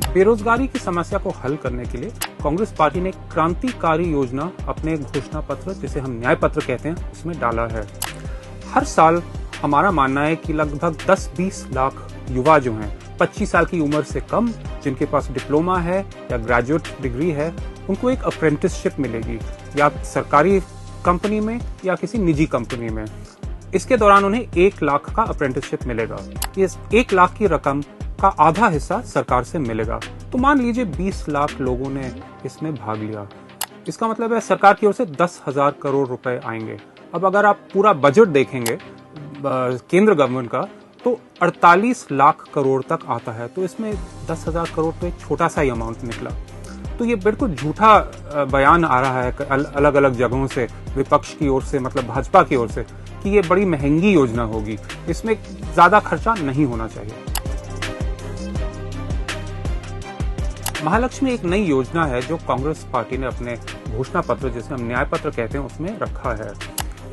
बेरोजगारी की समस्या को हल करने के लिए कांग्रेस पार्टी ने क्रांतिकारी योजना अपने घोषणा पत्र, जिसे हम न्याय पत्र कहते हैं, उसमें डाला है। हर साल हमारा मानना है कि लगभग 10-20 लाख युवा जो हैं 25 साल की उम्र से कम, जिनके पास डिप्लोमा है या ग्रेजुएट डिग्री है, उनको एक अप्रेंटिसशिप मिलेगी, या सरकारी कंपनी में या किसी निजी कंपनी में। इसके दौरान उन्हें 1 लाख का अप्रेंटिसशिप मिलेगा। इस 1 लाख की रकम का आधा हिस्सा सरकार से मिलेगा। तो मान लीजिए 20 लाख लोगों ने इसमें भाग लिया। इसका मतलब है सरकार की ओर से 10,000 करोड़ रुपए आएंगे। अब अगर आप पूरा बजट देखेंगे केंद्र गवर्नमेंट का, तो 48 लाख करोड़ तक आता है। तो इसमें 10,000 करोड़ तो एक छोटा सा ही अमाउंट निकला। तो ये बिल्कुल झूठा बयान आ रहा है अलग अलग जगहों से, विपक्ष की ओर से, मतलब भाजपा की ओर से, कि ये बड़ी महंगी योजना होगी, इसमें ज्यादा खर्चा नहीं होना चाहिए। महालक्ष्मी एक नई योजना है जो कांग्रेस पार्टी ने अपने घोषणा पत्र, जिसे हम न्याय पत्र कहते हैं, उसमें रखा है।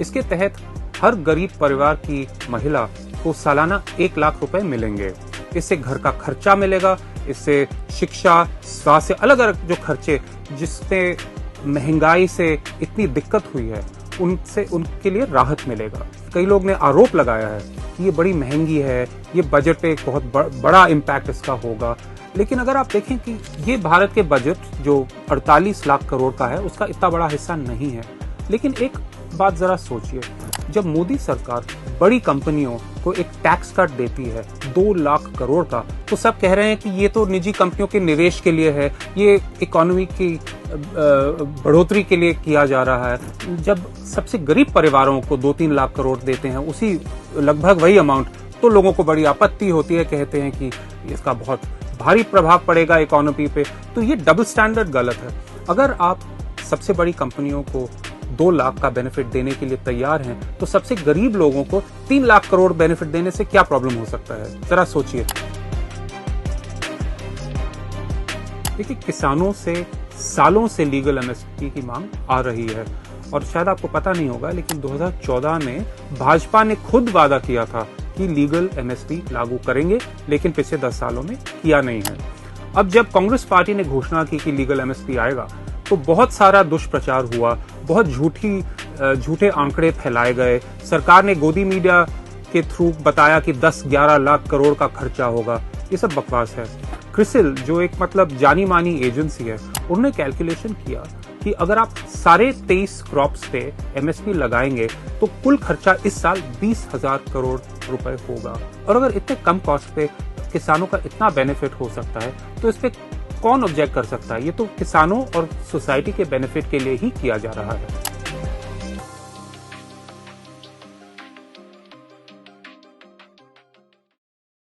इसके तहत हर गरीब परिवार की महिला को सालाना 1 लाख रुपए मिलेंगे। इससे घर का खर्चा मिलेगा, इससे शिक्षा, स्वास्थ्य, अलग अलग जो खर्चे जिससे महंगाई से इतनी दिक्कत हुई है, उनसे उनके लिए राहत मिलेगा। कई लोग ने आरोप लगाया है कि ये बड़ी महंगी है, ये बजट पे एक बहुत बड़ा इम्पैक्ट इसका होगा। लेकिन अगर आप देखें कि ये भारत के बजट जो 48 लाख करोड़ का है, उसका इतना बड़ा हिस्सा नहीं है। लेकिन एक बात जरा सोचिए, जब मोदी सरकार बड़ी कंपनियों को एक टैक्स कट देती है 2 लाख करोड़ का, तो सब कह रहे हैं कि ये तो निजी कंपनियों के निवेश के लिए है, ये इकोनॉमी की बढ़ोतरी के लिए किया जा रहा है। जब सबसे गरीब परिवारों को 2-3 लाख करोड़ देते हैं, उसी लगभग वही अमाउंट, तो लोगों को बड़ी आपत्ति होती है, कहते हैं कि इसका बहुत भारी प्रभाव पड़ेगा इकोनॉमी पे। तो ये डबल स्टैंडर्ड गलत है। अगर आप सबसे बड़ी कंपनियों को 2 लाख का बेनिफिट देने के लिए तैयार हैं, तो सबसे गरीब लोगों को 3 लाख करोड़ बेनिफिट देने से क्या प्रॉब्लम हो सकता है, जरा सोचिए। देखिए, किसानों से सालों से लीगल एमएसपी की मांग आ रही है, और शायद आपको पता नहीं होगा, लेकिन 2014 में भाजपा ने खुद वादा किया था कि लीगल एमएसपी लागू करेंगे, लेकिन पिछले 10 सालों में किया नहीं है। अब जब कांग्रेस पार्टी ने घोषणा की कि लीगल एमएसपी आएगा, तो बहुत सारा दुष्प्रचार हुआ, बहुत झूठे आंकड़े फैलाए गए। सरकार ने गोदी मीडिया के थ्रू बताया कि 10-11 लाख करोड़ का खर्चा होगा। ये सब बकवास है। क्रिसिल, जो एक मतलब जानी मानी एजेंसी है, उन्होंने कैलकुलेशन किया कि अगर आप सारे 23 क्रॉप्स पे एमएसपी लगाएंगे तो कुल खर्चा इस साल 20,000 करोड़ रुपए होगा। और अगर इतने कम कॉस्ट पे किसानों का इतना बेनिफिट हो सकता है, तो इस पे कौन ऑब्जेक्ट कर सकता है? ये तो किसानों और सोसाइटी के बेनिफिट के लिए ही किया जा रहा है।